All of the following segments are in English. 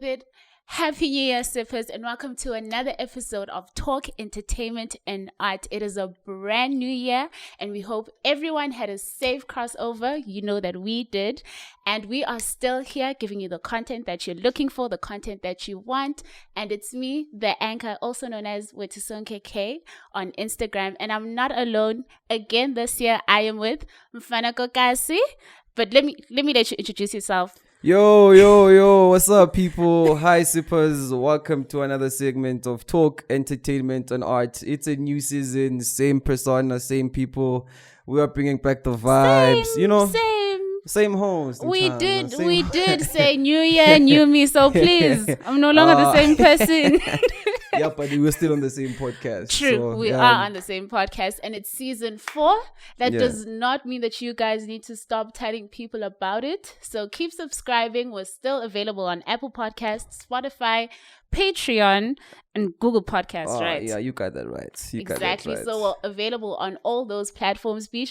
Good. Happy New Year, sippers, and welcome to another episode of Talk, Entertainment, and Art. It is a brand new year, and we hope everyone had a safe crossover. You know that we did. And we are still here giving you the content that you're looking for, the content that you want. And it's me, the anchor, also known as Wetisonke K on Instagram. And I'm not alone. Again, this year, I am with Mfana Kokasi. But let me let you introduce yourself. Yo, what's up, people? Hi, sippers. Welcome to another segment of Talk, Entertainment, and Art. It's a new season, same persona, same people. We are bringing back the vibes, Same host. We did say New Year, new me. So please, I'm no longer the same person. Yeah, but we were still on the same podcast. True, so, we are on the same podcast, and it's season 4. That does not mean that you guys need to stop telling people about it. So keep subscribing. We're still available on Apple Podcasts, Spotify, Patreon, and Google Podcasts, right? Yeah, you got that right. Exactly. So we're available on all those platforms. Be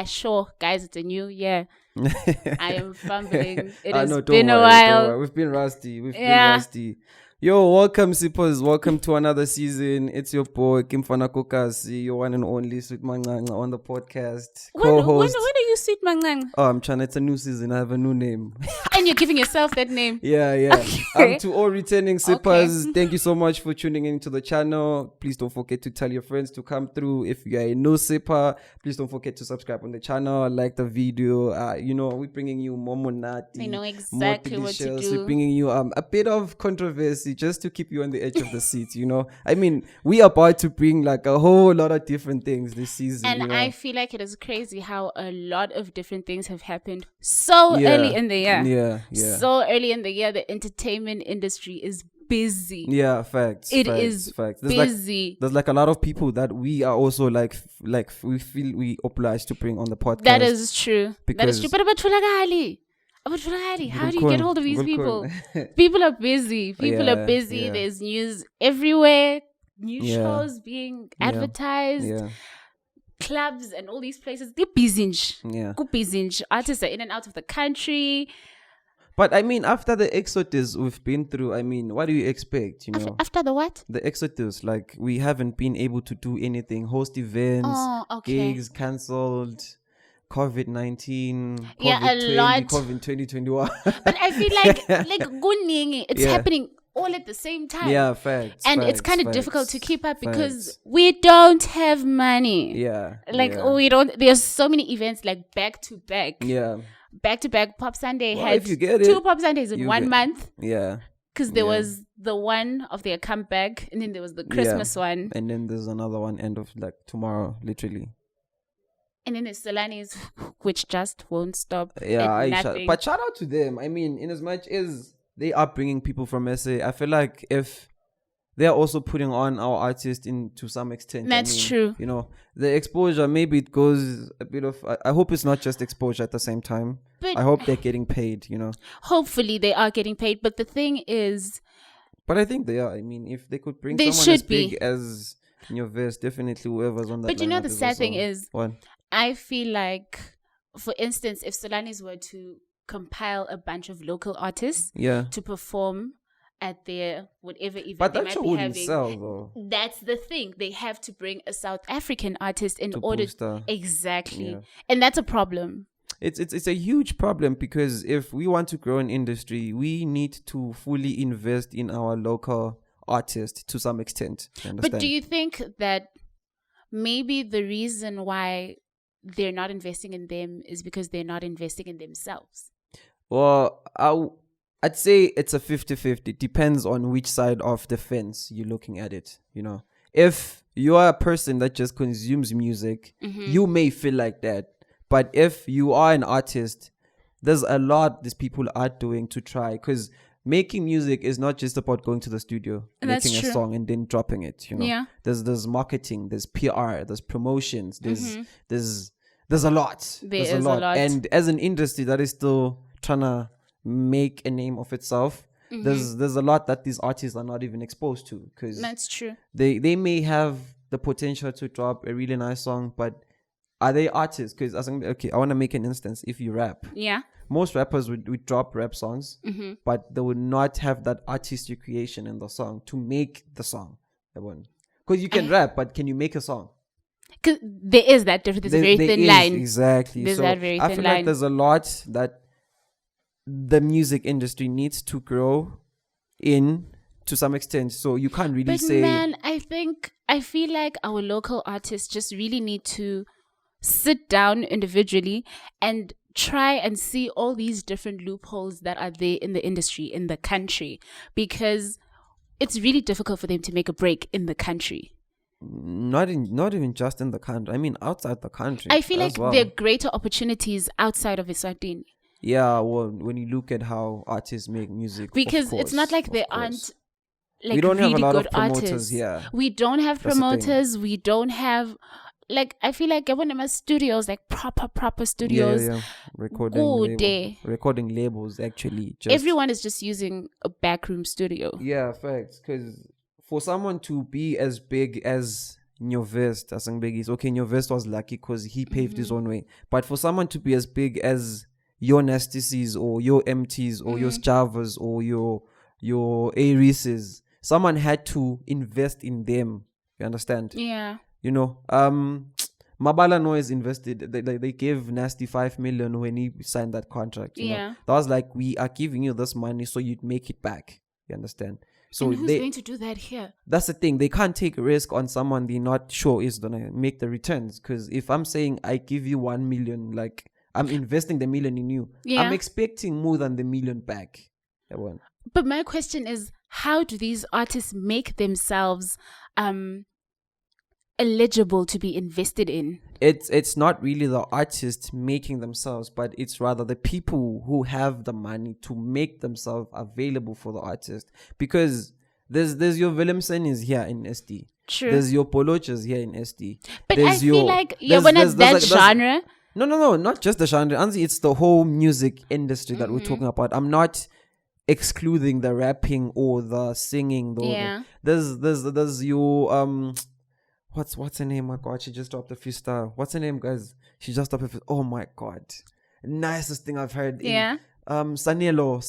sure, guys, it's a new year. I am fumbling. It has been a while. We've been rusty. Yo, welcome, sippers. Welcome to another season. It's your boy, Kimfana Kokasi, your one and only Sweet Manganga on the podcast. Co-host. When are you Sweet Manganga? Oh, I'm trying. It's a new season. I have a new name. And you're giving yourself that name? Yeah. Okay. To all returning sippers, thank you so much for tuning into the channel. Please don't forget to tell your friends to come through. If you are a new sipper, please don't forget to subscribe on the channel, like the video. We're bringing you more monati. I know exactly what to do. We're bringing you a bit of controversy just to keep you on the edge of the seat, I mean, we are about to bring like a whole lot of different things this season. And I feel like it is crazy how a lot of different things have happened so early in the year. Yeah. So early in the year, the entertainment industry is busy. Yeah, facts. It is busy. There's like a lot of people that we are also like we feel we obliged to bring on the podcast. That is true. But about how do you get hold of these people? People are busy. Yeah. There's news everywhere. New shows being advertised. Yeah. Clubs and all these places. They're busy. Yeah. Artists are in and out of the country. But I mean, after the exodus we've been through, I mean, what do you expect, After the what? The exodus, like we haven't been able to do anything, host events, gigs cancelled. COVID-19, COVID 2021. But I feel like it's happening all at the same time. Yeah, facts. And it's kind of difficult to keep up because we don't have money. Yeah. We don't. There's so many events like back to back. Yeah. Back to back. Pop Sunday had 2 Pop Sundays in 1 month. Yeah. Because there was the one of their comeback, and then there was the Christmas one, and then there's another one end of like tomorrow, literally. And then there's Solanis, which just won't stop. Yeah, but shout out to them. I mean, in as much as they are bringing people from SA, I feel like if they are also putting on our artists to some extent. That's true. The exposure, maybe it goes a bit of... I hope it's not just exposure at the same time. But I hope they're getting paid, Hopefully they are getting paid. But the thing is... But I think they are. I mean, if they could bring someone as big as Nyoverse, definitely whoever's on that. But the sad thing is... What? I feel like, for instance, if Solanis were to compile a bunch of local artists to perform at their whatever event but they that might show be wouldn't having, sell, though. That's the thing. They have to bring a South African artist in order to exactly, and that's a problem. It's a huge problem because if we want to grow an industry, we need to fully invest in our local artists to some extent. But do you think that maybe the reason why they're not investing in them is because they're not investing in themselves? Well, I'd say it's a 50-50. Depends on which side of the fence you're looking at it. If you are a person that just consumes music, you may feel like that. But if you are an artist, there's a lot these people are doing to try. Because making music is not just about going to the studio, making a song and then dropping it. There's marketing, there's PR, there's promotions, there's a lot. There's a lot. And as an industry that is still trying to make a name of itself, there's a lot that these artists are not even exposed to. Because that's true. They may have the potential to drop a really nice song, but are they artists? Because I want to make an instance. If you rap, Yeah. most rappers would drop rap songs, but they would not have that artistic creation in the song to make the song. Because you can rap, but can you make a song? Because there is that difference. There's a very thin line. Exactly. There's so that very I thin feel line. like there's a lot that the music industry needs to grow in to some extent. So you can't really say. But man, I feel like our local artists just really need to sit down individually and try and see all these different loopholes that are there in the industry, in the country, because it's really difficult for them to make a break in the country. Not even just in the country. I mean, outside the country. I feel like there are greater opportunities outside of Eswatini. Yeah, well, when you look at how artists make music, because it's not like there aren't like we don't really have a lot good of promoters artists. here. We don't have promoters. We don't have, like, I feel like one of my studios, like proper studios. Yeah. Recording labels actually. Everyone is just using a backroom studio. Yeah, facts. Because for someone to be as big as Nyovest, Asangbegi's, okay, Nyovest was lucky because he paved his own way. But for someone to be as big as your Nastices or your MTs or your Javas or your Arises, someone had to invest in them. You understand? Yeah. You know, Mabala Noise invested. They gave Nasty 5 million when he signed that contract. You know? That was like, we are giving you this money so you'd make it back. You understand? So and who's going to do that here? That's the thing. They can't take a risk on someone they're not sure is gonna make the returns. Because if I'm saying I give you 1 million, like I'm investing the million in you, I'm expecting more than the million back. But my question is, how do these artists make themselves eligible to be invested in? It's not really the artists making themselves, but it's rather the people who have the money to make themselves available for the artist. Because there's your Willemsen is here in SD. True. There's your Polochas here in SD. But I feel like when it's that genre. No, not just the genre. Anzi, it's the whole music industry that we're talking about. I'm not excluding the rapping or the singing. There's your what's her name? My God, she just dropped a freestyle. What's her name, guys? She just dropped a freestyle. Oh my God, nicest thing I've heard. Sanilo.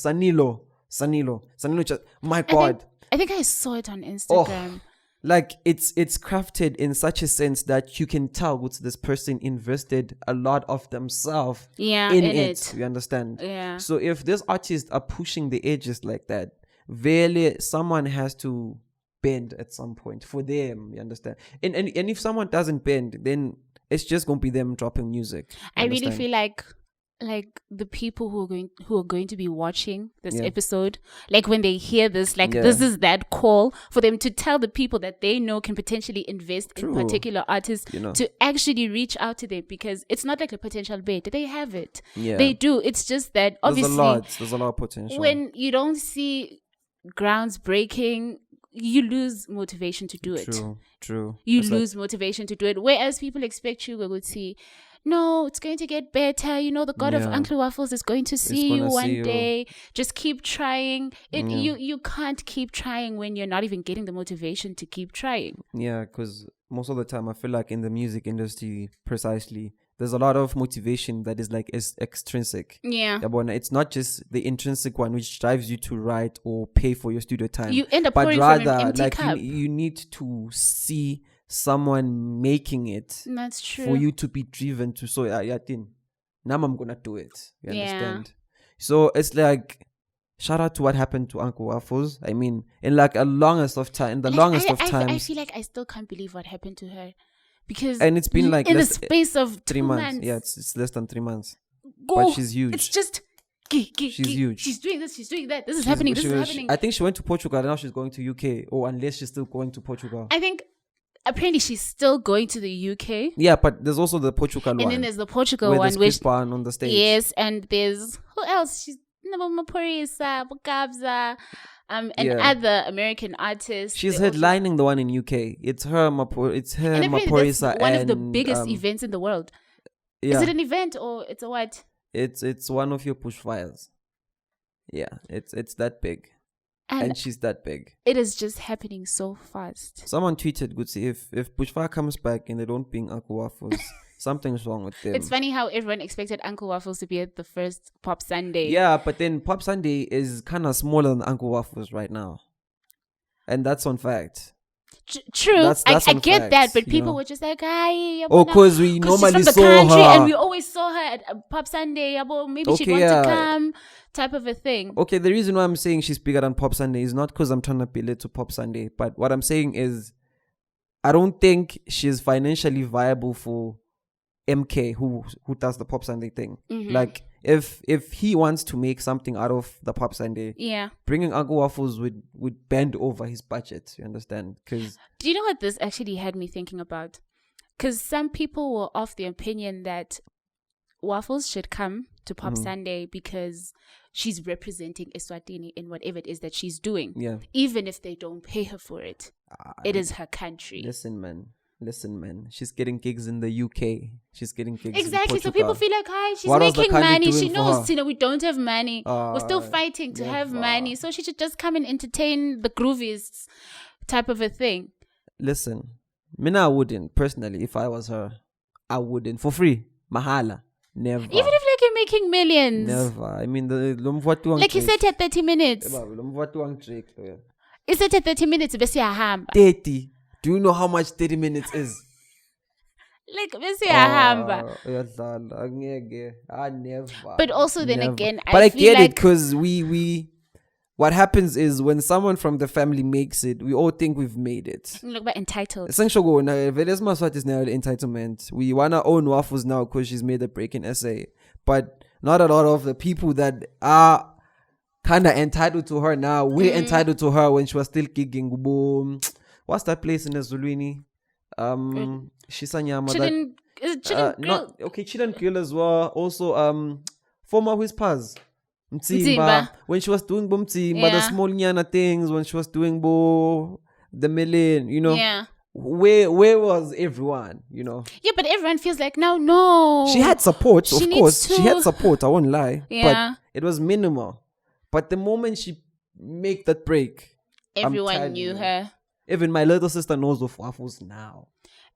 My God, I think I saw it on Instagram. Like it's crafted in such a sense that you can tell what this person invested a lot of themselves in it. You understand? Yeah. So if these artists are pushing the edges like that, really someone has to bend at some point for them. You understand? And if someone doesn't bend, then it's just gonna be them dropping music. I really feel like the people who are going to be watching this episode, like when they hear this, this is that call for them to tell the people that they know can potentially invest in particular artists, to actually reach out to them, because it's not like a potential bait. They have it. They do. It's just that obviously there's a lot of potential. When you don't see grounds breaking, you lose motivation to do it. True. You lose motivation to do it. Whereas people expect you to see, no, it's going to get better. The God of Uncle Waffles is going to see you one day. Just keep trying. You can't keep trying when you're not even getting the motivation to keep trying. Yeah, because most of the time I feel like in the music industry, precisely, there's a lot of motivation that is like extrinsic. Yeah. But it's not just the intrinsic one which drives you to write or pay for your studio time. You end up pouring from an empty cup. You need to see someone making it. That's true. For you to be driven to now I'm gonna do it. You understand? So it's like, shout out to what happened to Uncle Waffles. I mean, in like the longest of times. I feel like I still can't believe what happened to her. And it's been like in the space of 3 months. Yeah, it's less than 3 months. But she's huge. It's just she's huge. She's doing this. She's doing that. This is happening. I think she went to Portugal and now she's going to UK. Or unless she's still going to Portugal. I think apparently she's still going to the UK. Yeah, but there's also the Portugal one. And then there's the Portugal one, which Chris Brown on the stage. Yes, and there's who else? She's Maporisa, Bukabza. And other American artists. She's headlining the one in UK. It's her Maporisa. One of the biggest events in the world. Yeah. Is it an event or it's a what? It's one of your bushfires. Yeah, it's that big. And she's that big. It is just happening so fast. Someone tweeted, Gutsi, if bushfire comes back and they don't bring Uncle Waffles, Something's wrong with them. It's funny how everyone expected Uncle Waffles to be at the first Pop Sunday. Yeah, but then Pop Sunday is kind of smaller than Uncle Waffles right now. And that's on fact. True, That's I get facts, that, but you people know. were just like, "Hi." Oh, because we normally she's from the saw country, her. and we always saw her at Pop Sunday. Maybe she'd want to come, type of a thing. Okay, the reason why I'm saying she's bigger than Pop Sunday is not because I'm trying to appeal to Pop Sunday, but what I'm saying is, I don't think she's financially viable for MK who does the Pop Sunday thing. Like if he wants to make something out of the Pop Sunday, bringing Uncle Waffles would bend over his budget. You understand? Because do you know what this actually had me thinking about? Because some people were of the opinion that Waffles should come to Pop Sunday because she's representing Eswatini in whatever it is that she's doing. Yeah. Even if they don't pay her for it, it is her country. Listen, man. She's getting gigs in the UK. She's getting gigs exactly. in So Portugal. people feel like, hi, she's What was the making country money. doing She for knows, her? we don't have money. We're still fighting to have money. So she should just come and entertain the groovies, type of a thing. Listen, Mina, I wouldn't personally. If I was her, I wouldn't for free. Mahala, never. Even if like you're making millions. Never. I mean, Like you said, at 30 minutes. Is it at 30 minutes? 30. Do you know how much 30 minutes is? Like bese yahamba. Never. But also then Never. again, but I feel get like it because we what happens is when someone from the family makes it, we all think we've made it. look about entitled. Essentially, entitlement. We wanna own Waffles now because she's made a break in SA, but not a lot of the people that are kind of entitled to her now. We're entitled to her when she was still gigging. Boom. What's that place in Eswatini? Shisanyama. Chicken grill. Chicken grill as well. Also, former Whispers. Mtsimba. When she was doing Mtsimba, the small nyana things, when she was doing the million, you know. Yeah. Where was everyone, you know? Yeah, but everyone feels like now, no. She had support, She of needs course. to- She had support, I won't lie. Yeah. But it was minimal. But the moment she make that break, Everyone telling knew you. her. Even my little sister knows of Waffles now.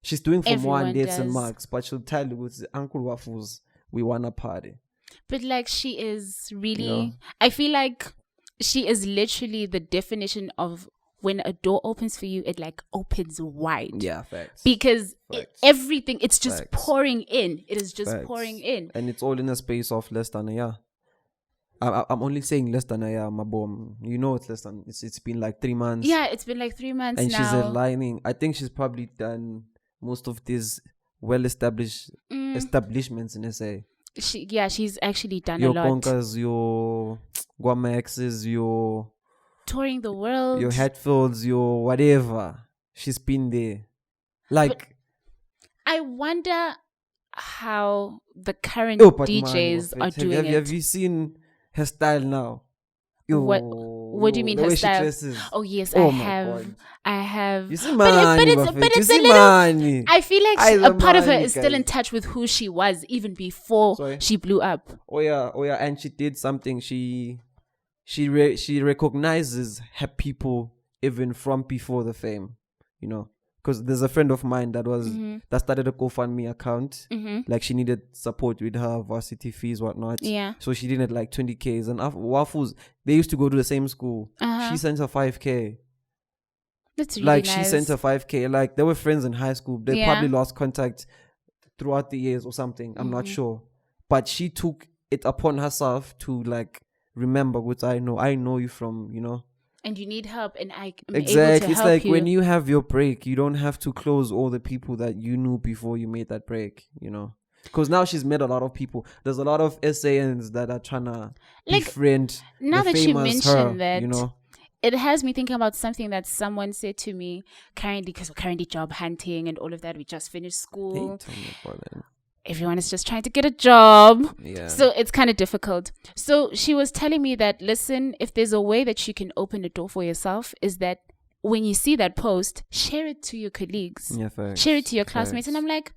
She's doing Form 1 Everyone dates and does. marks, but she'll tell you with Uncle Waffles, we want a party. But like she is really, Yeah. I feel like she is literally the definition of when a door opens for you, it like opens wide. Yeah, facts. Because Facts. everything, it's just Facts. pouring in. It is just Facts. pouring in. And it's all in a space of less than a year. I'm only saying less than a year, my bomb. You know it's less than, it's been like 3 months. Yeah, it's been like 3 months And now. she's aligning. I think she's probably done most of these well-established establishments in SA. She's actually done Your a lot. Conkas, your Guamaxes, your Touring the world. Hatfields, your whatever. She's been there. Like, I wonder how the current but DJs man, are doing have it. you seen her style now? What do you mean the her way style? She dresses. Oh yes, Oh I my have. God. I have. You see, but money, it's you a see little. money. I feel like I a the part of her money, is still guys. in touch with who she was even before Sorry? she blew up. Oh yeah, and she did something. She recognizes her people even from before the fame, you know. Because there's a friend of mine that started a GoFundMe account. Like she needed support with her varsity fees, whatnot. Yeah. So she did it like 20Ks. And after Waffles, they used to go to the same school. She sent her 5K. That's really Like nice. she sent her 5K. Like they were friends in high school. They probably lost contact throughout the years or something. I'm not sure. But she took it upon herself to like remember what I know you from, you know. And you need help, and I am Exactly. able to It's help like you. when you have your break, you don't have to close all the people that you knew before you made that break, you know. Because now she's met a lot of people. There's a lot of SANs that are trying to Like, befriend now the that you famous mention her, that, you know. it has me thinking about something that someone said to me currently, because we're currently job hunting and all of that. We just finished school. Hey, tell me about it. Everyone is just trying to get a job. Yeah. So it's kind of difficult. So she was telling me that, listen, if there's a way that you can open a door for yourself, is that when you see that post, share it to your colleagues. Yeah, facts. Share it to your classmates. And I'm like,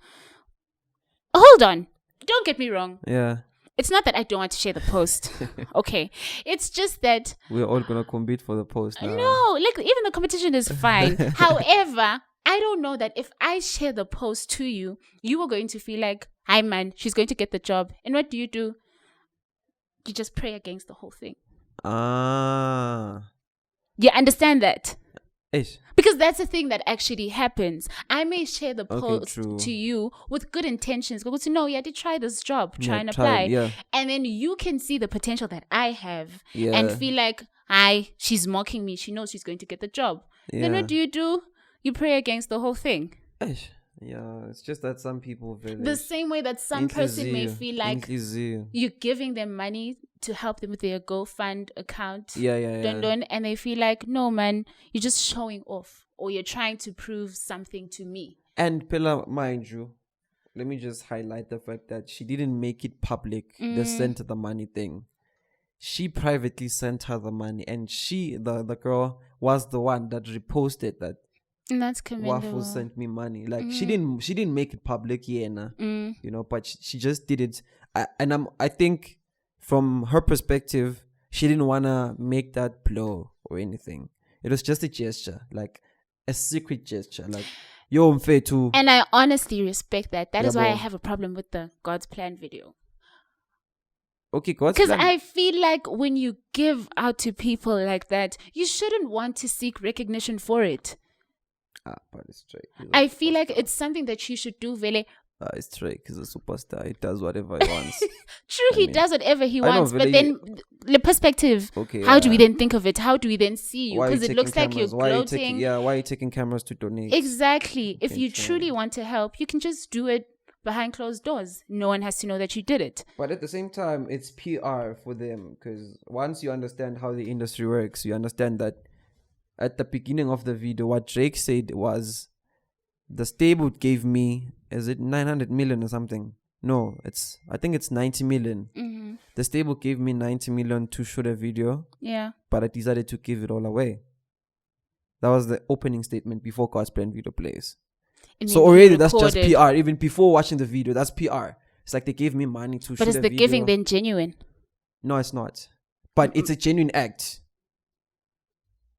hold on. Don't get me wrong. Yeah. It's not that I don't want to share the post. Okay. It's just that, We're all gonna compete for the post now. no, like even the competition is fine. However, I I don't know that if I share the post to you, you are going to feel like, hi man, she's going to get the job. And what do? You just pray against the whole thing. You understand that? Ish. Because that's the thing that actually happens. I may share the post true. to you with good intentions. Go to know, I did try this job, try and apply. Yeah. And then you can see the potential that I have Yeah. and feel like, she's mocking me. She knows she's going to get the job. Yeah. Then what do? You pray against the whole thing. Ish. Yeah, it's just that some people feel the same way that some person may feel like you're giving them money to help them with their GoFund account. Yeah. And they feel like, no, man, you're just showing off or you're trying to prove something to me. And Pilla, mind you, let me just highlight the fact that she didn't make it public, the sent the money thing. She privately sent her the money, and the girl was the one that reposted that. And that's commendable. Waffles sent me money. Like she didn't make it public, you know, but she just did it. I think from her perspective, she didn't wanna make that blow or anything. It was just a gesture, like a secret gesture, like yo, I'm fair too. And I honestly respect that. That is why I have a problem with the God's plan video. Okay, God's plan. Because I feel like when you give out to people like that, you shouldn't want to seek recognition for it. But it's straight. I feel like it's something that you should do, Vele. It's straight. He's a superstar. He does whatever he wants. True, he does whatever he wants. But then the perspective, how do we then think of it? How do we then see you? Because it looks like you're gloating. Why are you taking cameras to donate? Exactly. If you truly want to help, you can just do it behind closed doors. No one has to know that you did it. But at the same time, it's PR for them. Because once you understand how the industry works, you understand that at the beginning of the video, what Drake said was, the stable gave me, is it 900 million or something? No, I think it's 90 million. Mm-hmm. The stable gave me 90 million to shoot a video. Yeah. But I decided to give it all away. That was the opening statement before God's Plan video plays. So already that's just PR. Even before watching the video, that's PR. It's like they gave me money to shoot a video. But is the giving then genuine? No, it's not. But it's a genuine act.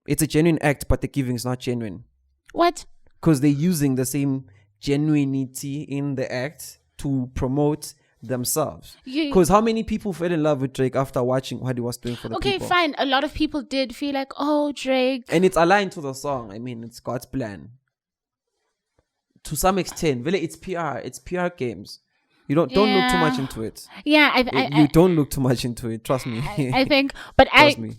It's a genuine act, but the giving is not genuine. What? Because they're using the same genuinity in the act to promote themselves. Because how many people fell in love with Drake after watching what he was doing for the people? Okay, fine. A lot of people did feel like, oh, Drake. And it's aligned to the song. I mean, it's God's plan. To some extent. Really, it's PR. It's PR games. You don't look too much into it. Yeah, you don't look too much into it. Trust me. I think, but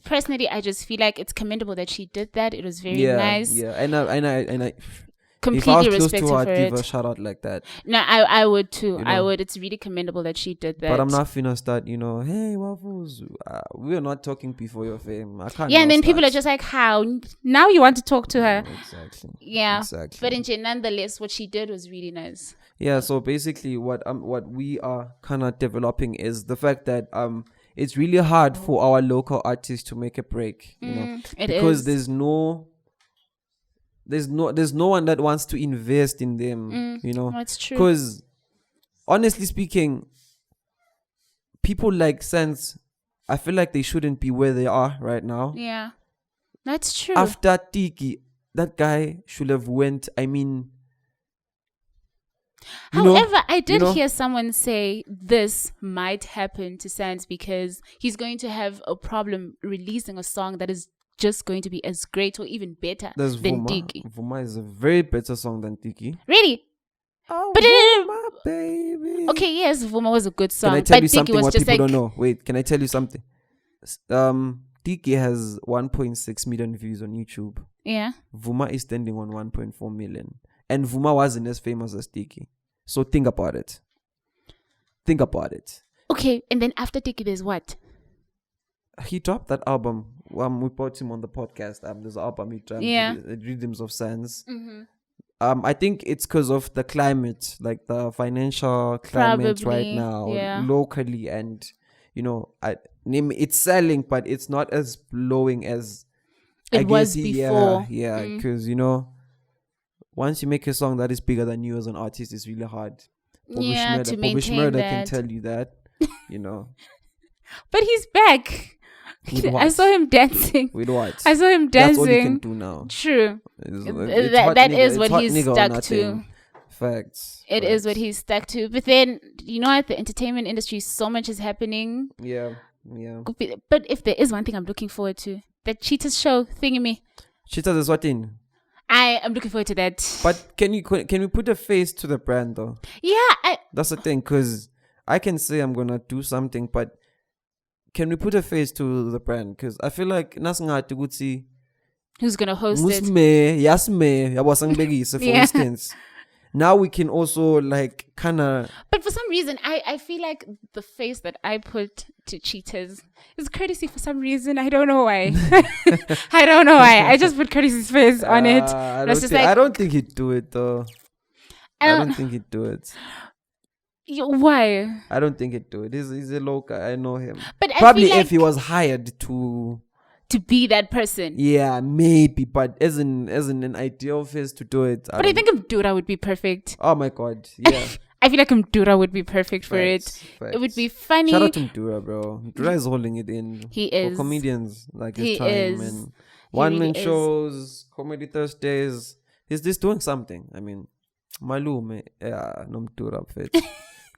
personally, I just feel like it's commendable that she did that. It was very nice. Yeah, and I completely if I was close to her, I'd give her a shout out like that. No, I would too. You know? I would. It's really commendable that she did that. But I'm not finna start, hey, Waffles, we're not talking before your fame. I can't. Yeah, and then people are just like, how? Now you want to talk to her? Exactly. Yeah. Exactly. But nonetheless, what she did was really nice. Yeah. So basically, what we are kind of developing is the fact that it's really hard for our local artists to make a break. Because there's no one that wants to invest in them. That's true. Because honestly speaking, people like Sense, I feel like they shouldn't be where they are right now. Yeah, that's true. After Tiki, that guy should have went. I mean, however, I did hear someone say this might happen to Sans because he's going to have a problem releasing a song that is just going to be as great or even better than Tiki. Vuma is a very better song than Tiki. Really? Oh, but Vuma, baby. Okay, yes, Vuma was a good song. Can I tell you something what people don't know? Wait, can I tell you something? Tiki has 1.6 million views on YouTube. Yeah. Vuma is standing on 1.4 million. And Vuma wasn't as famous as Tiki. So think about it. Think about it. Okay, and then after Tiki, there's what? He dropped that album. We brought him on the podcast. There's an album he dropped, Rhythms of Sands. Mm-hmm. I think it's because of the climate, like the financial climate right now, locally, and it's selling, but it's not as blowing as it was before. Yeah, because once you make a song that is bigger than you as an artist, it's really hard. To maintain that. Can tell you that, But he's back. With what? I saw him dancing. With what? I saw him That's all you dancing. can do now. True. That is what he's stuck to. Facts. It is what he's stuck to. But then, you know what? The entertainment industry, so much is happening. Yeah. But if there is one thing I'm looking forward to, that Cheetah's show thingy. Cheetah's Eswatini. I am looking forward to that. But can we put a face to the brand though? Yeah. That's the thing, because I can say I'm gonna do something, but can we put a face to the brand? Because I feel like nasingati ukuthi who's gonna host it? Yasme, for instance. Now we can also like kind of. But for some reason, I feel like the face that I put to Cheetahs is courtesy for some reason. I don't know why. I don't know why. I just put courtesy's face on it. I don't think he'd do it though. I don't think he'd do it. Why? I don't think he'd do it. He's a local. I know him. But probably if he was hired to be that person. Yeah, maybe. But as an ideal face to do it. I think Mdura would be perfect. Oh my God. Yeah. I feel like Mdura would be perfect for Facts. It would be funny. Shout out to Mdura, bro. Mdura is holding it in. He is. For comedians like his He time. is. And He one-man really is. shows, Comedy Thursdays. He's just doing something. I mean, Malume. Yeah, no Mdura fit.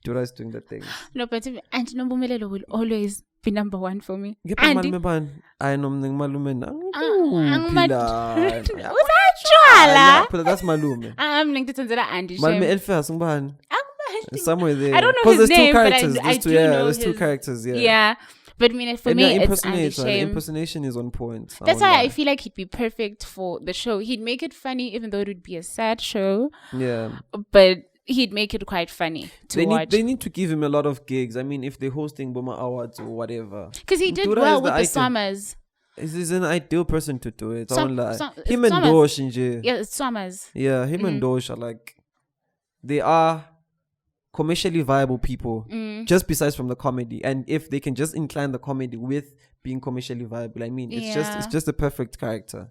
Mdura is doing the thing. No, but Auntie Nombumelelo will always be number one for me. Andy. I know Malume. That's Malume. I'm linked to Andy. Malume Elfas ngubani? Somewhere there. I don't know his name, but I do know there's two characters. Yeah. But I mean, for me, it's Andy Shame. Impersonation is on point. That's why I feel like he'd be perfect for the show. He'd make it funny, even though it would be a sad show. Yeah. But he'd make it quite funny to watch. They need to give him a lot of gigs. I mean, if they're hosting Boma Awards or whatever. Because he did well with the Summers. He's an ideal person to do it. Him and Dosh. Yeah, it's Summers. Yeah, him and Dosh are like, they are commercially viable people, just besides from the comedy. And if they can just incline the comedy with being commercially viable, I mean, it's just a perfect character,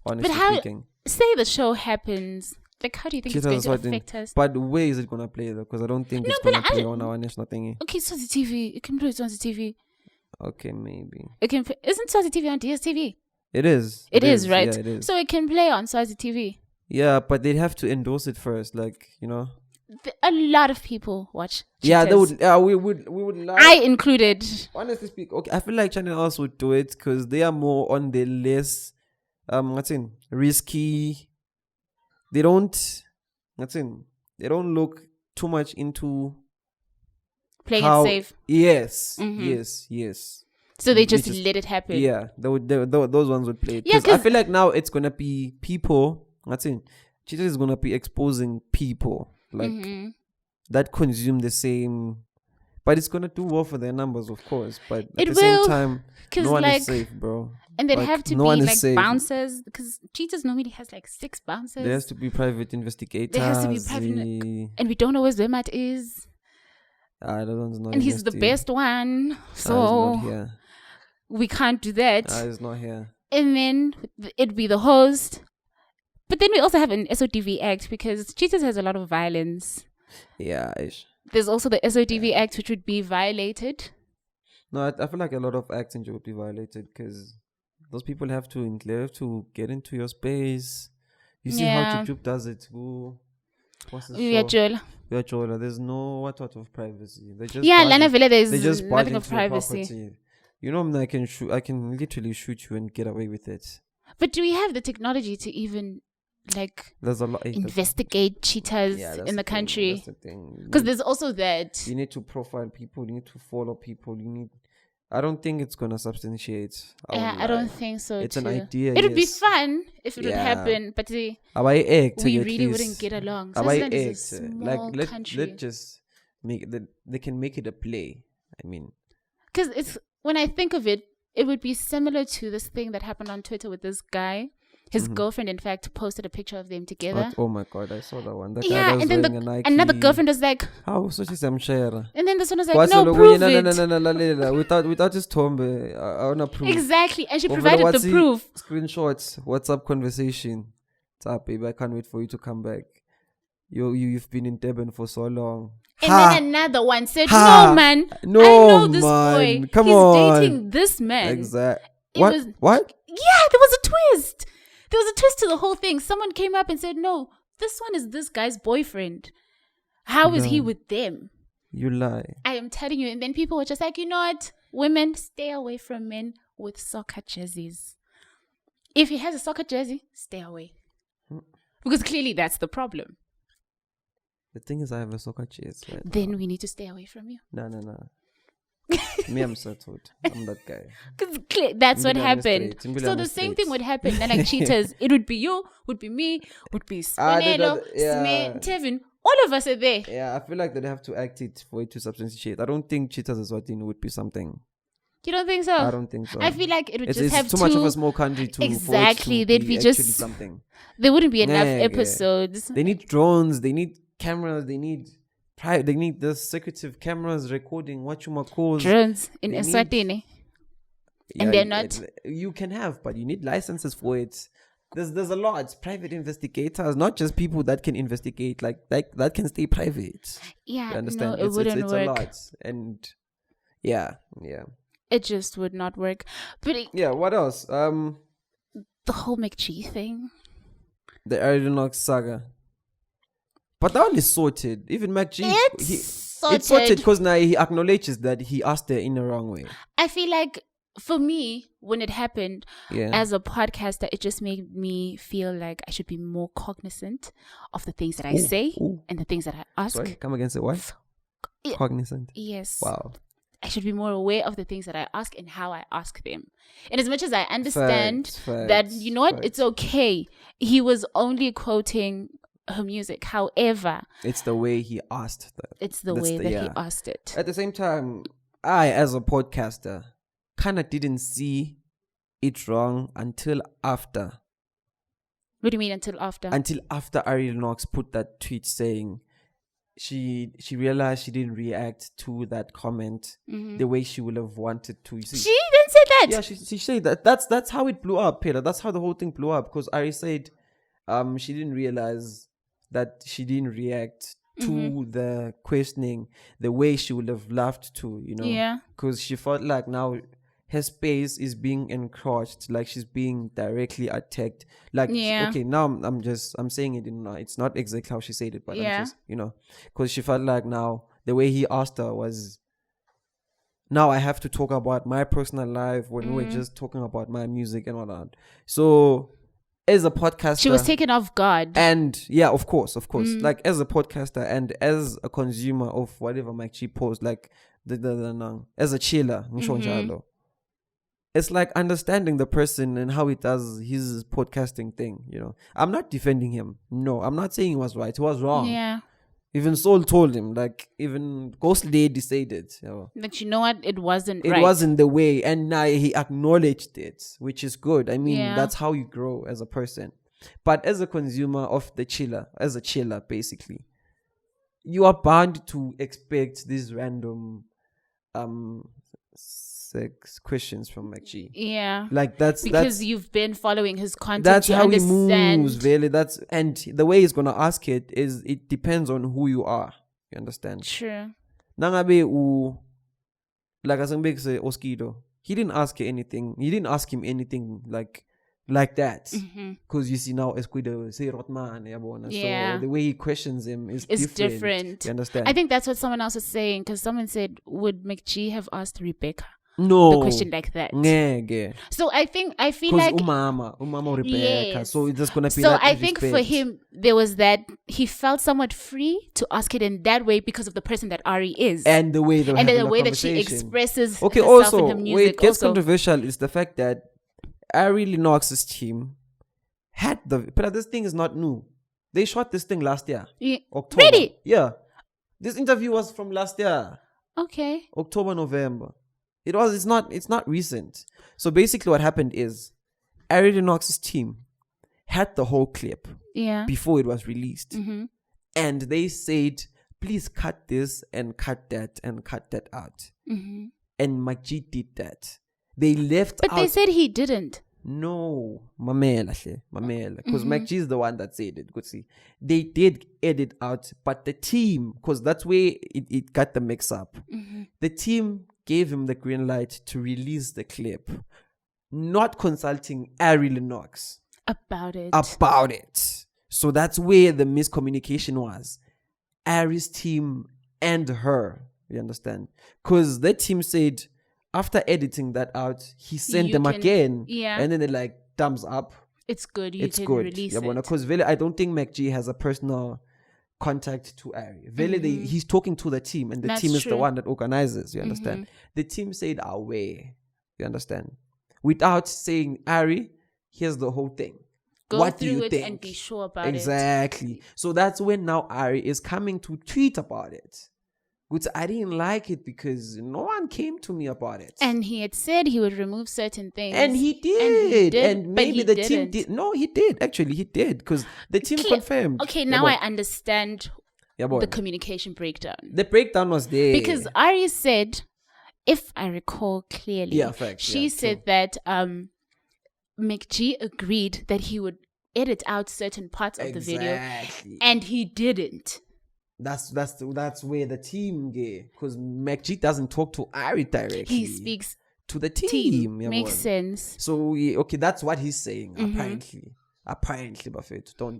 honestly speaking. Say the show happens. Like, how do you think it's going to affect us? But where is it going to play though? Because I don't think it's going to play on our national thingy. Okay, it's on the TV. It can play it on the TV. Okay, maybe. It can. Isn't Swazi TV on DSTV? It is. It is, right? Yeah, it is. So it can play on Swazi TV. Yeah, but they'd have to endorse it first, like, you know. A lot of people watch Cheetahs. Yeah, they would. We would. Like, I included. Honestly speak, okay, I feel like Channel House would do it because they are more on the less, risky. They don't. They don't look too much into playing it safe. Yes, Mm-hmm. yes. So they just let it happen. Yeah, those ones would play it. Because I feel like now it's gonna be people. Cheetah is gonna be exposing people like that consume the same, but it's gonna do well for their numbers, of course. But at the same time, no one is safe, bro. And they'd have to be like bouncers, because Cheetahs normally has like 6 bouncers. There has to be private investigators. There has to be private, and we don't know where Zemat is. That one's not. And he's the best one, so we can't do that. He's not here. And then it'd be the host. But then we also have an SODV Act, because Cheetahs has a lot of violence. Yeah. There's also the SODV Act, which would be violated. No, I feel like a lot of acts would be violated because those people have to get into your space. You see how Jup does it. What's the show? Jola. There's no what of privacy. They just Lana Villa, there's just nothing of privacy. You know, I can literally shoot you and get away with it. But do we have the technology to even there's a lot investigate cheetahs in the country? That's the thing. Because there's also that you need to profile people, you need to follow people, I don't think it's gonna substantiate. I don't think so. It's an idea. It would be fun if it would happen, but we really wouldn't get along. Swaziland is a small country. Let's just make it. They can make it a play. I mean, because when I think of it, it would be similar to this thing that happened on Twitter with this guy. His girlfriend, in fact, posted a picture of them together. Oh my God, I saw that one. That guy and then another girlfriend was like, "How so? She's share." And then this one was like, "No, prove it." No. Without his tomb, I wanna prove. Exactly, and she provided the proof. Screenshots, WhatsApp conversation. What's up, baby? I can't wait for you to come back. you've been in Durban for so long. And then another one said, no, man. I know this boy. Come He's on. dating this man. Exactly. What? Yeah, there was a twist. There was a twist to the whole thing. Someone came up and said, no, this one is this guy's boyfriend. How is he with them? You lie. I am telling you. And then people were just like, you know what? Women, stay away from men with soccer jerseys. If he has a soccer jersey, stay away. Because clearly that's the problem. The thing is, I have a soccer jersey. Right then now. we need to stay away from you. No. Me, I'm settled. I'm that guy. Because that's what happened. So the same thing would happen. Then like cheaters, it would be you, would be me, would be Spanelo, Tevin. All of us are there. Yeah, I feel like they'd have to act it for it to substantiate. I don't think cheaters Eswatini would be something. You don't think so? I don't think so. I feel like it would it's have too much of a small country to exactly. They'd be just something. There wouldn't be enough episodes. They need drones. They need cameras. They need the secretive cameras recording what you might call drones in Eswatini. And they're not. You can have, but you need licenses for it. There's a lot. It's private investigators, not just people that can investigate. Like that can stay private. Yeah, you understand? No, it wouldn't it's work. A lot, and yeah. It just would not work. But what else? The whole McGee thing. The Aeronaut saga. But that one is sorted. Even McGee, it's sorted because now he acknowledges that he asked her in the wrong way. I feel like for me, when it happened, as a podcaster, it just made me feel like I should be more cognizant of the things that I say and the things that I ask. Sorry, come against it. What? Cognizant. Yes. Wow. I should be more aware of the things that I ask and how I ask them. And as much as I understand that, you know what, it's okay. He was only quoting her music. However, it's the way he asked that. It's the way that he asked it. At the same time, I, as a podcaster, kind of didn't see it wrong until after. What do you mean until after? Until after Ariel Knox put that tweet saying she realized she didn't react to that comment the way she would have wanted to. You see, she didn't say that. Yeah, she said that. That's how it blew up, Peter. That's how the whole thing blew up because Ari said she didn't realize that she didn't react to the questioning the way she would have loved to, you know. Yeah. Because she felt like now her space is being encroached, like she's being directly attacked. Like, okay, now I'm saying it, it's not exactly how she said it, but I'm just, because she felt like now the way he asked her was, now I have to talk about my personal life when we're just talking about my music and all that. So as a podcaster, she was taken off guard. And yeah, of course. Like as a podcaster and as a consumer of whatever Mike G posts, like as a chiller, it's like understanding the person and how he does his podcasting thing, I'm not defending him. No, I'm not saying he was right. He was wrong. Yeah. Even Soul told him, like, even Ghost Lady decided. But you know what? It wasn't right. It wasn't the way. And now he acknowledged it, which is good. I mean, that's how you grow as a person. But as a consumer of the chiller, as a chiller, basically, you are bound to expect these random sex questions from McGee. Yeah. Like because you've been following his content. That's how he moves, really. And the way he's gonna ask it is it depends on who you are. You understand? Sure. Nangabe like as say Oskido, he didn't ask her anything. He didn't ask him anything like that. Because you see now Esquido say Rotman, so the way he questions him is different. You understand? I think that's what someone else was saying, because someone said, would McGee have asked Rebecca the question like that? Yeah. So I feel like umama Rebecca. Yes. So it's just gonna be. So that I think for him there was that he felt somewhat free to ask it in that way because of the person that Ari is and the way that she expresses herself also in her music. Where it gets controversial is the fact that Ari Lennox's team had but this thing is not new. They shot this thing last year. October. Really? Yeah. This interview was from last year. Okay. October, November. It's not recent. So basically what happened is Ari Lennox's team had the whole clip before it was released. And they said, please cut this and cut that and cut that out. And McGee did that. They left But they said he didn't. No, mamela, because MacG is the one that said it. Good see, they did edit out, but the team, because that's where it got the mix up. The team gave him the green light to release the clip, not consulting Ari Lennox about it. So that's where the miscommunication was. Ari's team and her, you understand? Because the team said, after editing that out, he sent them again. Yeah. And then they're like, thumbs up. It's good. You can release it. Because I don't think MacG has a personal contact to Ari. He's talking to the team, and the team is the one that organizes. You understand? The team said, away. You understand? Without saying, Ari, here's the whole thing. What do you think? And be sure about it. Exactly. So that's when now Ari is coming to tweet about it. Which I didn't like it because no one came to me about it. And he had said he would remove certain things. And he did. And maybe the team did. No, he did. Actually, he did. Because the team confirmed. Okay, now I understand the communication breakdown. The breakdown was there. Because Ari said, if I recall clearly, she said that MacG agreed that he would edit out certain parts of the video. And he didn't. That's where the team get, because MacG doesn't talk to Ari directly. He speaks to the team. Makes sense. So that's what he's saying. Apparently, Buffett. Don't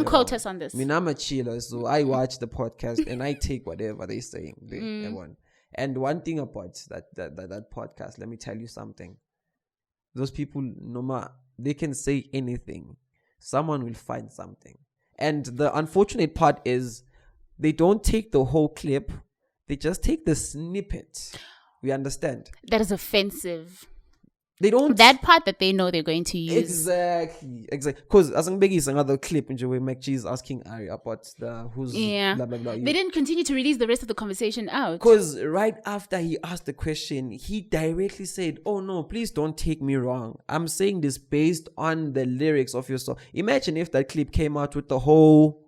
quote us on this. I mean, I'm a chiller, so I watch the podcast and I take whatever they're saying. And one thing about that podcast, let me tell you something. Those people, no matter, they can say anything. Someone will find something. And the unfortunate part is they don't take the whole clip. They just take the snippet. We understand. That is offensive. They don't... That part that they know they're going to use. Exactly. Because Asangbeги is another clip in where MacG is asking Ari about who's blah, blah, blah. They didn't continue to release the rest of the conversation out. Because right after he asked the question, he directly said, oh no, please don't take me wrong. I'm saying this based on the lyrics of your song. Imagine if that clip came out with the whole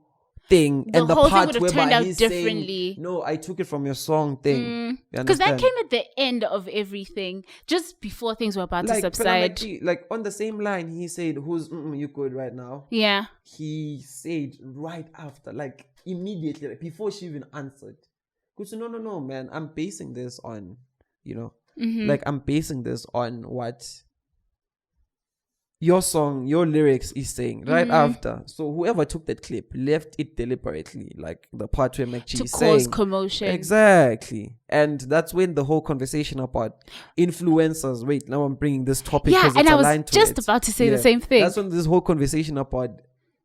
thing and the whole part thing would have turned out differently. Saying, no, I took it from your song thing. Because that came at the end of everything, just before things were about to subside. Like on the same line, he said, "Who's you good right now?" Yeah. He said right after, like immediately, like, before she even answered. Because no, man, I'm basing this on, like I'm basing this on what your song, your lyrics is saying right after. So whoever took that clip left it deliberately, like the part where MacG is saying to cause commotion. Exactly. And that's when the whole conversation about influencers, wait, now I'm bringing this topic because and it's I aligned was to just about to say the same thing. That's when this whole conversation about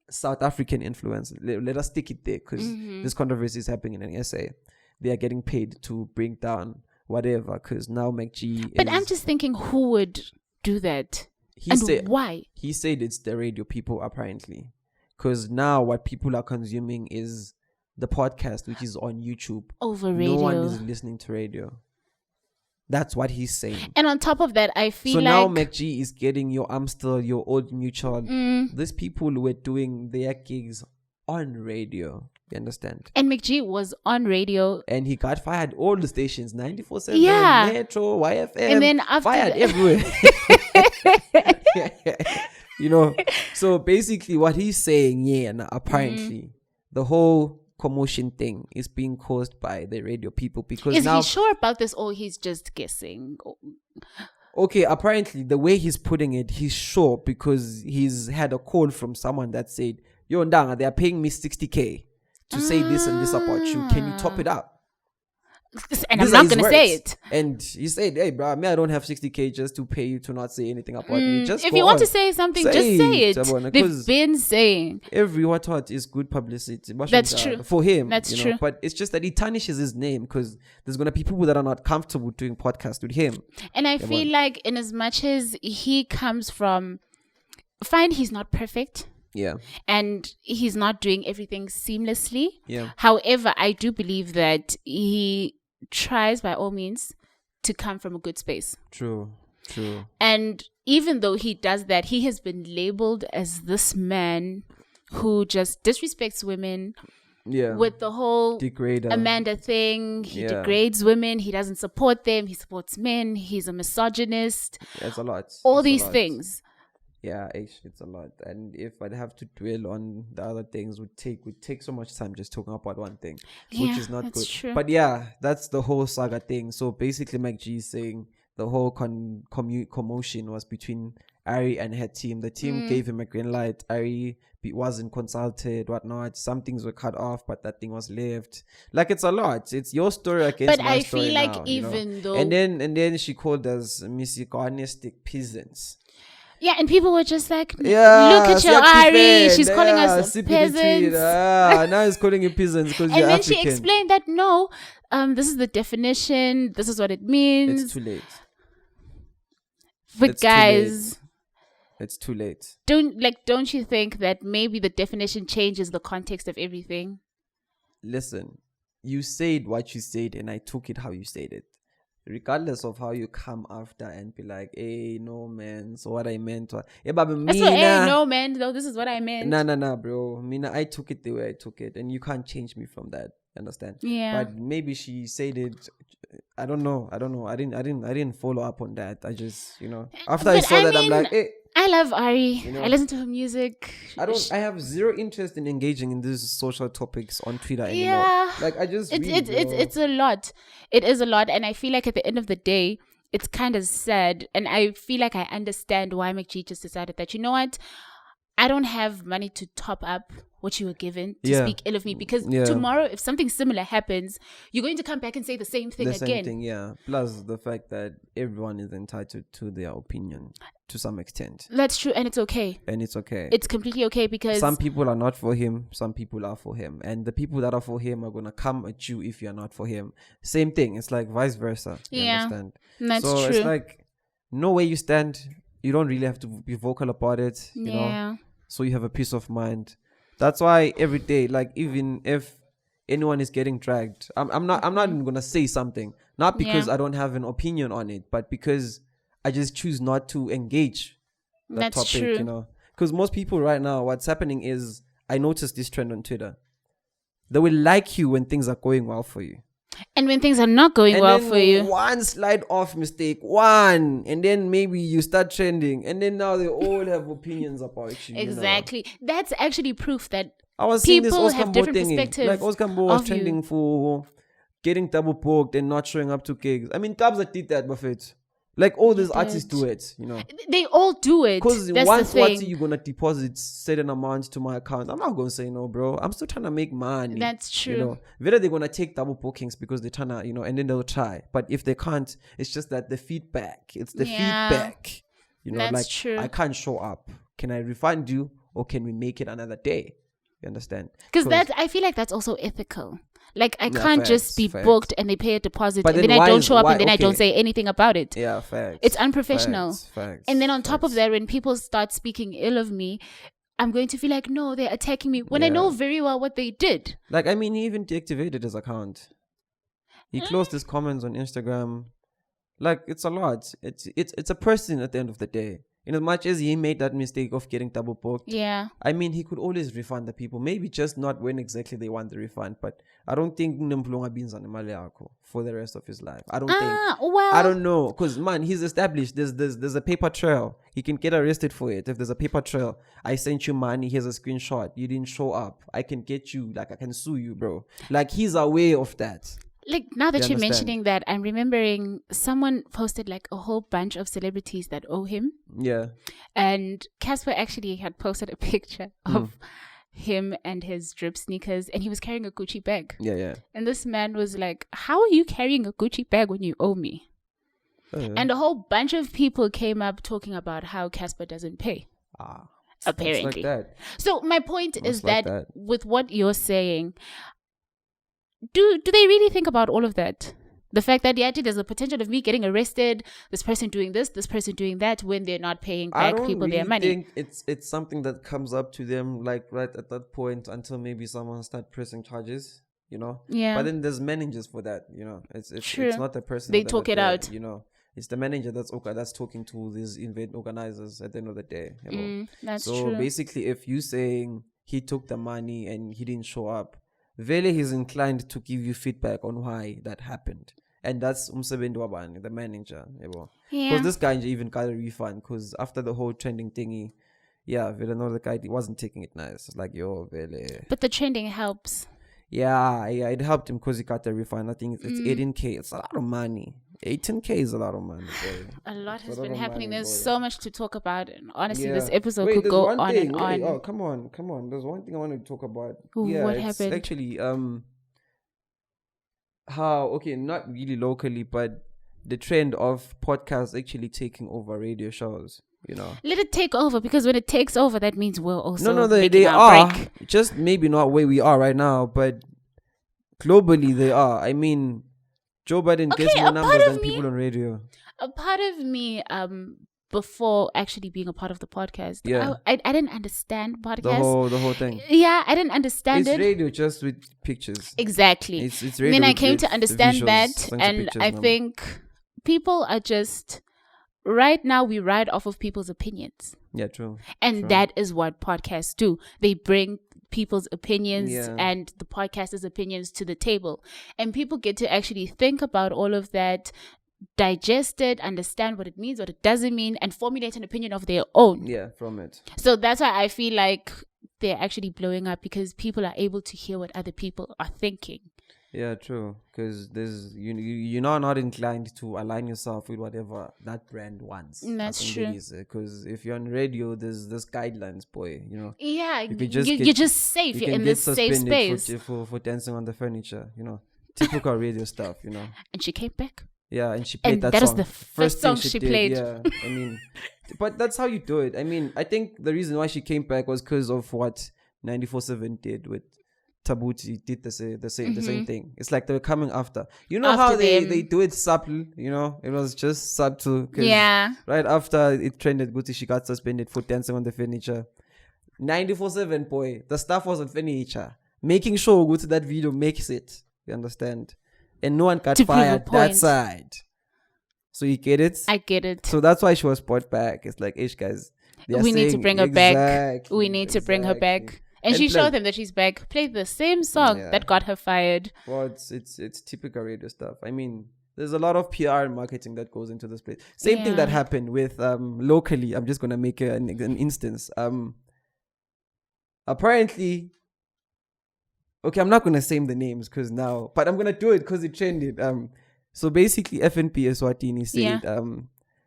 South African influencers, let us stick it there, because this controversy is happening in SA. They are getting paid to bring down whatever, because now MacG But I'm just thinking, who would do that? Why? He said it's the radio people, apparently. Because now what people are consuming is the podcast, which is on YouTube. Over radio. No one is listening to radio. That's what he's saying. And on top of that, I feel so now MacG is getting your Amstel, your Old Mutual. These people were doing their gigs on radio. You understand? And MacG was on radio. And he got fired. All the stations, 94.7, Metro, YFM. And then after fired everywhere. So basically what he's saying, apparently the whole commotion thing is being caused by the radio people, because is he sure about this, or he's just guessing? Okay, apparently the way he's putting it, he's sure, because he's had a call from someone that said, yo Ndanga, they're paying me 60K to say this and this about you. Can you top it up? And these I'm not going to say it. And he said, hey, bro, I don't have 60K just to pay you to not say anything about me. Just if you want to say something, just say it. They've been saying. Every what is good publicity. That's true. For him. That's true. But it's just that he tarnishes his name, because there's going to be people that are not comfortable doing podcasts with him. And I feel like in as much as he comes from, fine, he's not perfect. Yeah. And he's not doing everything seamlessly. Yeah. However, I do believe that he tries by all means to come from a good space. True. And even though he does that, he has been labeled as this man who just disrespects women, with the whole degrader Amanda thing. He degrades women. He doesn't support them. He supports men. He's a misogynist. It's a lot. All these things. Yeah, actually, it's a lot. And if I'd have to dwell on the other things, would take so much time just talking about one thing, which is not good. True. But yeah, that's the whole saga thing. So basically, Mac G is saying the whole commotion was between Ari and her team. The team gave him a green light. Ari wasn't consulted, whatnot. Some things were cut off, but that thing was left. Like, it's a lot. It's your story against my story. But I feel like even though, and then she called us misogynistic peasants. Yeah, and people were just like, look at your Ari. She's calling us peasants. Now he's calling you peasants because you're African. And then she explained that, no, this is the definition. This is what it means. It's too late. But guys, it's too late. Don't you think that maybe the definition changes the context of everything? Listen, you said what you said and I took it how you said it. Regardless of how you come after and be like, hey, no, man, so what I meant was... hey, no, man, no, this is what I meant. Nah, bro. Mina, I took it the way I took it, and you can't change me from that. Understand? Yeah. But maybe she said it... I don't know. I didn't follow up on that. I just, after I saw that, I'm like, hey... I love Ari. I listen to her music. I have zero interest in engaging in these social topics on Twitter anymore. Yeah. Like, I just it's a lot. It is a lot, and I feel like at the end of the day, it's kind of sad. And I feel like I understand why McG just decided that, you know what, I don't have money to top up what you were given to speak ill of me, because tomorrow, if something similar happens, you're going to come back and say the same thing again. Same thing, yeah. Plus the fact that everyone is entitled to their opinion to some extent. That's true, and it's okay. It's completely okay, because some people are not for him, some people are for him, and the people that are for him are gonna come at you if you're not for him. Same thing. It's like vice versa. You understand? That's so true. It's like, know where you stand. You don't really have to be vocal about it. You know, so you have a peace of mind. That's why every day, like, even if anyone is getting dragged, I'm not even gonna say something, not because I don't have an opinion on it, but because I just choose not to engage that topic. True. Because most people right now, what's happening is, I noticed this trend on Twitter. They will like you when things are going well for you, and when things are not going well for you, one slide off mistake, and then maybe you start trending, and then now they all have opinions about you. Exactly. That's actually proof that I was seeing this Oscar have different perspectives. Like, Oscar was trending for getting double booked and not showing up to gigs. I mean, Kabza did that, Buffett. Like, all these artists do it, They all do it. Because once you're going to deposit certain amounts to my account, I'm not going to say no, bro. I'm still trying to make money. That's true. Whether they're going to take double bookings because they're trying to, and then they'll try. But if they can't, it's just that the feedback. It's the feedback. That's like, true. I can't show up. Can I refund you, or can we make it another day? You understand? Because I feel like that's also ethical. Like, I can't just be booked and they pay a deposit, and then I don't show up, and then I don't say anything about it. Yeah, facts. It's unprofessional. Facts. And then on top of that, when people start speaking ill of me, I'm going to feel like, no, they're attacking me, when I know very well what they did. Like, I mean, he even deactivated his account. He closed his comments on Instagram. Like, it's a lot. It's a person at the end of the day. In as much as he made that mistake of getting double booked, I mean, he could always refund the people. Maybe just not when exactly they want the refund. But I don't think Nemplonga Binza Nemale for the rest of his life. I don't think. Well, I don't know, because man, he's established. There's a paper trail. He can get arrested for it if there's a paper trail. I sent you money. Here's a screenshot. You didn't show up. I can get you. Like, I can sue you, bro. Like, he's aware of that. Like, now that you're mentioning that, I'm remembering someone posted like a whole bunch of celebrities that owe him. Yeah. And Casper actually had posted a picture of him and his drip sneakers, and he was carrying a Gucci bag. Yeah. And this man was like, how are you carrying a Gucci bag when you owe me? And a whole bunch of people came up talking about how Casper doesn't pay. Apparently. Like that. So my point is that with what you're saying, do they really think about all of that? The fact that there's a potential of me getting arrested, this person doing this person doing that, when they're not paying back people their money. I don't think it's something that comes up to them like right at that point until maybe someone start pressing charges, Yeah. But then there's managers for that, It's true. It's not the person. They talk it out. It's the manager that's talking to these event organizers at the end of the day. That's true. true. So basically, if you saying he took the money and he didn't show up, Vele he's inclined to give you feedback on why that happened. And that's umsebenzi wabani, the manager. Because Yeah. this guy even got a refund because after the whole trending thingy, Vele know the guy wasn't taking it nice. It's like, yo, Vele. But the trending helps. Yeah, it helped him because he got the refund. I think it's 18K. It's a lot of money. 18K is a lot of money, boy. A lot has lot been of happening. money, There's boy. so much to talk about. And honestly, Yeah. this episode Wait, could there's go one on thing. and Wait, on. oh, come on. There's one thing I want to talk about. Ooh, what it's happened? actually not really locally, but the trend of podcasts actually taking over radio shows. Let it take over, because when it takes over, that means we're also No, making they our are break. just maybe not where we are right now, but globally they are. I mean, Joe Biden gets more numbers than people on radio. A part of me, before actually being a part of the podcast, Yeah. I didn't understand podcasts. The whole thing. Yeah, I didn't understand It's it. radio just with pictures. Exactly. It's And radio. then I with- came with to understand visuals, that, thanks to and pictures I now. think people are just, right now we ride off of people's opinions. Yeah, true. And that is what podcasts do. They bring people's opinions Yeah. and the podcasters' opinions to the table. And people get to actually think about all of that, digest it, understand what it means, what it doesn't mean, and formulate an opinion of their own. Yeah, from it. So that's why I feel like they're actually blowing up, because people are able to hear what other people are thinking. Yeah, true. Because there's you're not inclined to align yourself with whatever that brand wants. That's true. Because if you're on radio, there's guidelines, boy. Yeah, You could just you're just safe. You're can in get this safe suspended space. for dancing on the furniture. Typical radio stuff. And she came back. Yeah, and she played And that that song. was the first thing song she did, played. Yeah, I mean, but that's how you do it. I mean, I think the reason why she came back was because of what 94.7 did with Tabuti. Did the same thing. It's like they were coming after. How After them. they do it subtle. It was just subtle. 'Cause Yeah. right after it trended, Guti, she got suspended for dancing on the furniture. 94.7, boy, the stuff was on furniture, making sure Guti that video makes it. You understand? And no one got To prove a fired that point. side. So you get it? I get it. So that's why she was brought back. It's like, ish, guys. We need to bring her back. Exactly, We need to bring her back. exactly. And she And showed like- them that she's back. Played the same song Yeah. that got her fired. Well, it's typical radio stuff. I mean, there's a lot of PR and marketing that goes into this place. Same thing that Yeah. happened with locally. I'm just gonna make an instance. Apparently, okay, I'm not gonna say the names but I'm gonna do it because it trended. So basically, FNP Eswatini said,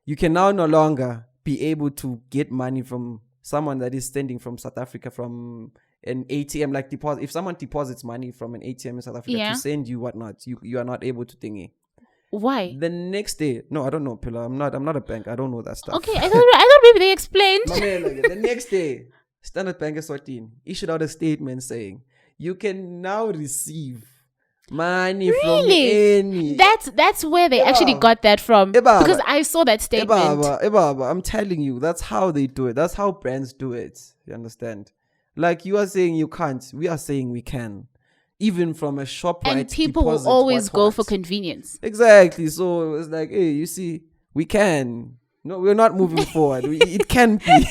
you can now no longer be able to get money from someone that is sending from South Africa from an ATM, like deposit. If someone deposits money from an ATM in South Africa Yeah. to send you whatnot, you are not able to thingy. Why? The next day, no, I don't know, Pillar. I'm not a bank. I don't know that stuff. Okay, I thought maybe they explained. My man, like, the next day, Standard Bank Eswatini issued out a statement saying you can now receive money from any. That's where they actually got that from. Because I saw that statement. Ebaba, I'm telling you, that's how they do it. That's how brands do it. You understand? Like you are saying you can't. We are saying we can. Even from a shop, And people will always go for convenience. Exactly. So it's like, hey, you see, we can. No, we're not moving forward. It can be.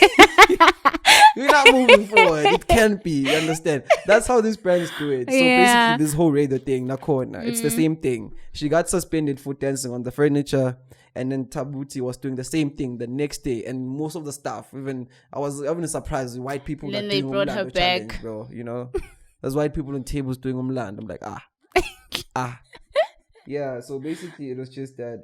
We're not moving forward. It can be. You understand? That's how these brands do it. So Yeah. basically, this whole radio thing, Nakona, it's the same thing. She got suspended for dancing on the furniture, and then Tabuti was doing the same thing the next day. And most of the stuff, I was even surprised with white people. Then that they doing brought her Umlando back. challenge, bro. There's white people on tables doing Umland. I'm like, Yeah. So basically, it was just that.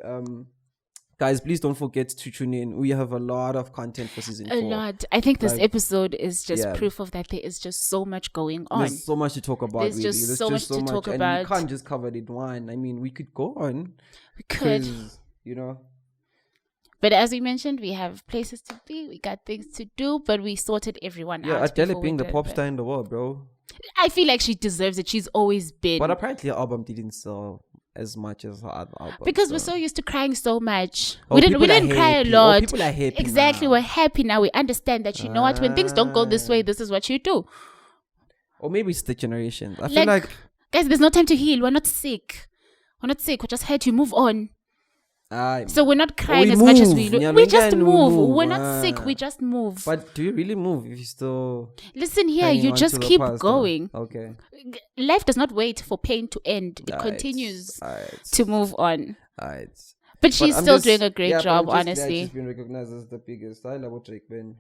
Guys, please don't forget to tune in. We have a lot of content for season 4. A lot. I think this Like, episode is just yeah. proof of that there is just so much going on. There's so much to talk about. There's really. just There's so much to talk and about. we can't just cover it in one. I mean, we could go on. We could. 'cause, But as we mentioned, we have places to be. We got things to do, but we sorted everyone out. Yeah, Adele before we being the did, pop but star in the world, bro. I feel like she deserves it. She's always been. But apparently her album didn't sell as much as her other album. Because we're so used to crying so much. Oh, we didn't people are cry a happy. lot. Oh, people are happy Exactly. now. We're happy now. We understand that, you know what, when things don't go this way, this is what you do. Or maybe it's the generation. I feel like guys, there's no time to heal. We're not sick. We're just here to move on. So we're not crying we as much as move. we just Nyalo move. move. We're not sick. We just move. But do you really move if you still Listen here, hanging you on just to the keep past, going. Okay. Life does not wait for pain to end. It continues to move on. But she's still doing a great job, honestly. She's been recognized as the biggest. I love Drake, Ben.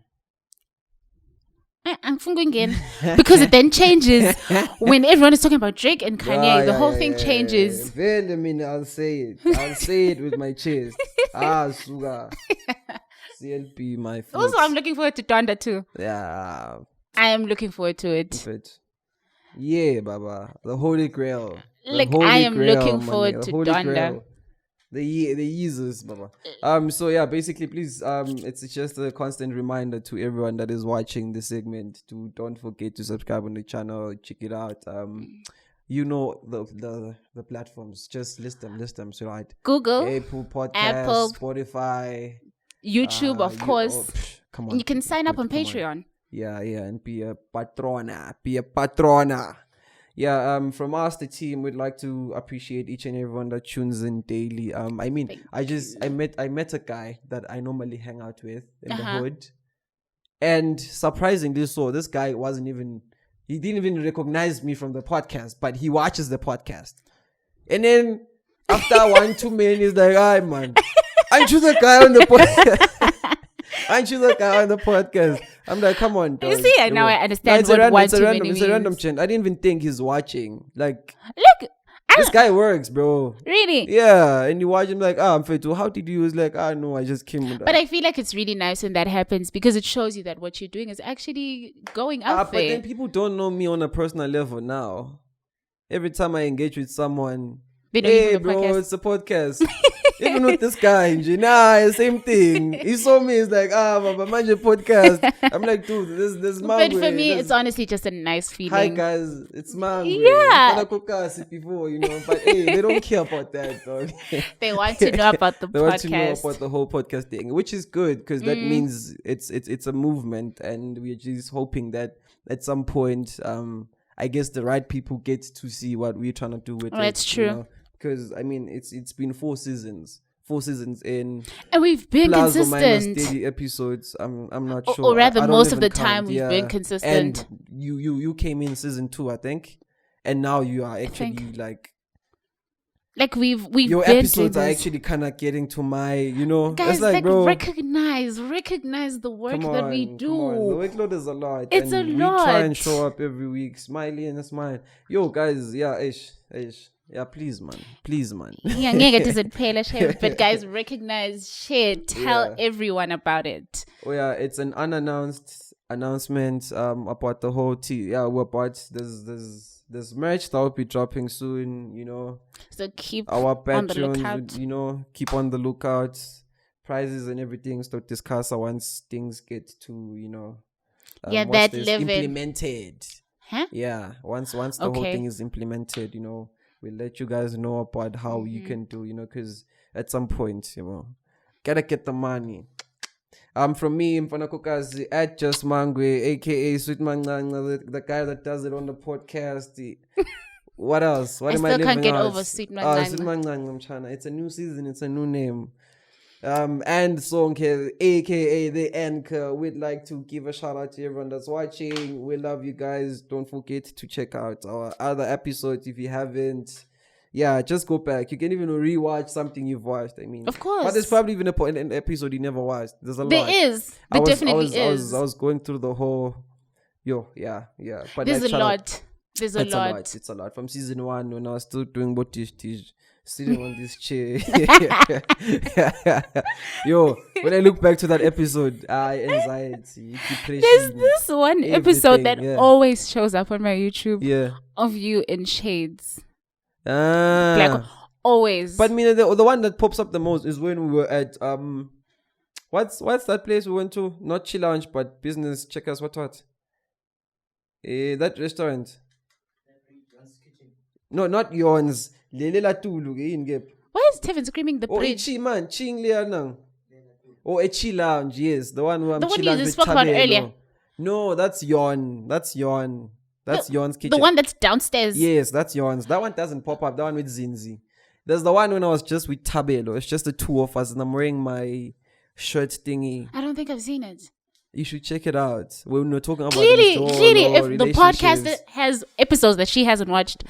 I'm again because it then changes when everyone is talking about Drake and Kanye. The whole thing changes. Well, I mean, I'll say it. I'll say it with my chest. Suga. CLP, my foot. Also, I'm looking forward to Donda too. Yeah. I am looking forward to it. Yeah, Baba. The Holy Grail. I am looking forward to Donda. Grail. The users, Baba. So yeah, basically, please, it's just a constant reminder to everyone that is watching this segment to don't forget to subscribe on the channel, check it out. You know the platforms, just list them, so right. Google, Apple Podcasts, Spotify, YouTube, of course. Come on, and you can sign up on Patreon. Yeah, and be a patrona. Yeah, from us, the team, we'd like to appreciate each and everyone that tunes in daily. I met a guy that I normally hang out with in the hood, and surprisingly so, this guy he didn't even recognize me from the podcast, but he watches the podcast. And then after 1-2 minutes, he's like, "Hi, man, aren't you the guy on the podcast?" Aren't you the guy on the podcast? I'm like, come on, dog. You see, now I understand what 1-2 minutes means. It's a random chant. I didn't even think he's watching. Like, look, this guy works, bro. Really? Yeah, and you watch him like, I'm Fetu. How did you? He's like, no, I just came. But I feel like it's really nice when that happens because it shows you that what you're doing is actually going out there. But then people don't know me on a personal level now. Every time I engage with someone, hey, bro, it's a podcast. Even with this guy, same thing. He saw me, he's like, Mama, mind your podcast. I'm like, dude, this But for me, it's honestly just a nice feeling. Hi, guys, it's Mangwe. Yeah. Before, but hey, they don't care about that, dog. They want to know about the podcast. They want to know about the whole podcast thing, which is good because that means it's a movement, and we're just hoping that at some point, I guess the right people get to see what we're trying to do with it. That's true. Because I mean, it's been 4 seasons in, and we've been consistent. Or minus daily episodes. I'm not sure. Or rather, most of the time we've been consistent. And you came in season 2, I think, and now you are actually like we've your been episodes are actually kind of getting to my, guys, it's like, bro, recognize the work that we do. The workload is a lot. It's a lot. We try and show up every week, smiley and a smile. Yo, guys, yeah, ish. Yeah, please, man. Yeah, it isn't pale shit, but guys, recognize shit. Tell everyone about it. Oh yeah, it's an unannounced announcement about the whole team. Yeah, we're about there's merch that will be dropping soon. So keep our on the patrons, lookout. Keep on the lookout. Prizes and everything to discuss once things get to that level implemented. Huh? Yeah, once the whole thing is implemented, we'll let you guys know about how you can do, because at some point, gotta get the money. From me, Mfanakokazi at Just Mangwe, aka Sweet Manganga, the guy that does it on the podcast. What else? What am I living can't get out? over Sweet Manganga. Sweet Manganga, it's a new season, it's a new name. And Songke, aka the Anchor, we'd like to give a shout out to everyone that's watching. We love you guys. Don't forget to check out our other episodes if you haven't. Yeah, just go back. You can even rewatch something you've watched. I mean, of course. But there's probably even an episode you never watched. There's a lot. There is. There definitely is. I was going through the whole. Yeah. But there's a lot. There's a lot. It's a lot. From season 1 when I was still doing what sitting on this chair. Yo, when I look back to that episode, anxiety, depression. There's this one episode that always shows up on my YouTube. Yeah. Of you in shades. Like always. But I mean, the one that pops up the most is when we were at what's that place we went to? Not Chill Lounge, but Business Checkers. What? That restaurant. No, not Yon's. Why is Tevin screaming the bridge? Ichi man, Ching Lianang. Chill Lounge, yes. The one where I'm Chill Lounge. The one you spoke about earlier. No, that's Yon. That's Yon's kitchen. The one that's downstairs. Yes, that's Yon's. That one doesn't pop up. That one with Zinzi. There's the one when I was just with Tabelo. It's just the two of us, and I'm wearing my shirt thingy. I don't think I've seen it. You should check it out. When we're talking about Clearly, if the relationships. podcast has episodes that she hasn't watched,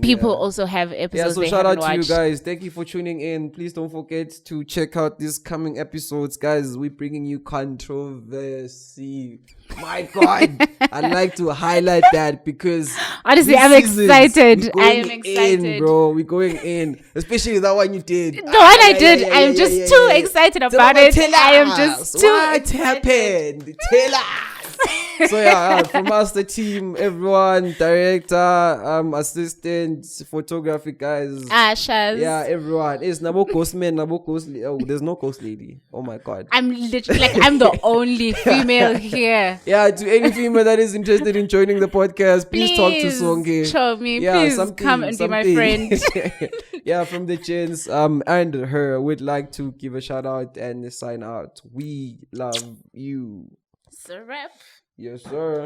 people also have episodes. So they shout out haven't to watched. you guys. Thank you for tuning in. Please don't forget to check out these coming episodes, guys. We're bringing you controversy. My God, I'd like to highlight that because honestly, this I'm excited. I am in, excited, bro. We're going in, especially that one you did. The one I did, I am just too excited about it. I am just too what happened. Tell us. So from us, the team, everyone, director, assistant, photography guys, Ashas. Everyone. It's Nabo Ghost Man, Nabo Ghost. Oh, there's no ghost lady. Oh my God. I'm literally I'm the only female here. Yeah, to any female that is interested in joining the podcast, please talk to Songe. Show me, please come and be my friend. From the gents, and her would like to give a shout out and sign out. We love you. It's a wrap. Yes, sir.